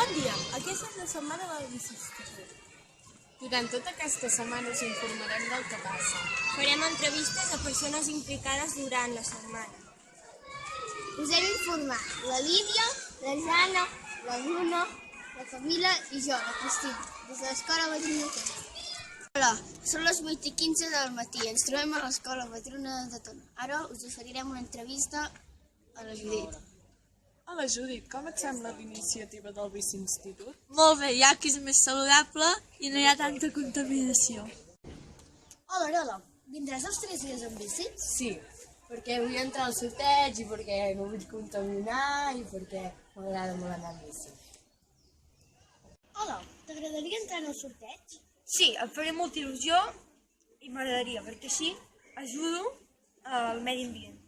Bon dia, aquesta és la setmana del bicistitut. Durant tota aquesta setmana us informarem del que passa. Farem entrevistes a persones implicades durant la setmana. Us hem informat la Lídia, la Jana, la Bruna, la Camila i jo, la Cristina, des de l'Escola Madrina de Tona. Hola, són les 8:15 del matí. Ens trobem a l'Escola Madrina de Tona. Ara us oferirem una entrevista a la Judit. Hola Judit, com et sembla l'iniciativa del Bici-Institut? Molt bé, ja que és més saludable i no hi ha tanta contaminació. Hola, Lola, vindràs els 3 dies en bici? Sí, perquè vull entrar al sorteig i perquè no vull contaminar i perquè m'agrada molt anar amb bici. Hola, t'agradaria entrar en el sorteig? Sí, em faré molta il·lusió i m'agradaria, perquè així ajudo al medi ambient.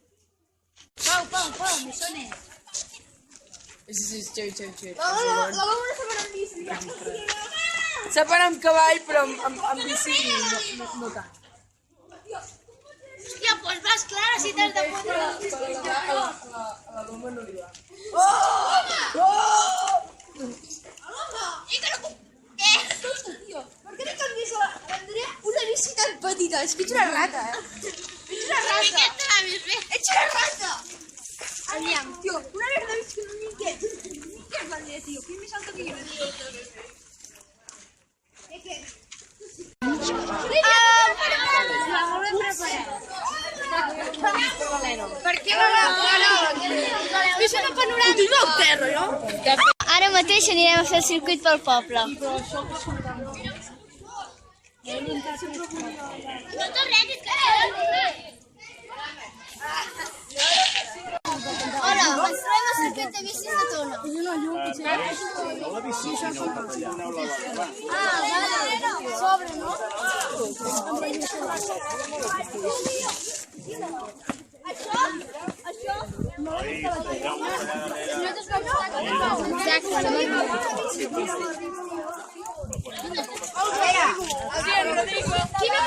Pau, missioner. Sí, xeu. La Bruna se farà en bici. Sap anar amb cavall, però amb bici no tant. Hòstia, doncs vas, Clara, si t'has de fotre. A la bomba no li va. Per què no canvies l'Andrea una bici tan petita? És que ets una rata, Ets una rata. Ets una rata. Aviam, tio, una merda de bici que no ni què. Ni què és l'Andrea, tio? Que és més alta que jo. Per què la bici no panoràmica? Continua el terra, no? Ara mateix anirem a fer el circuit pel poble. Hola, ens trobem al circuit de bicis de Tona. La bici, si no, aneu la barra. Vale, sobre, no? Exacte. Quina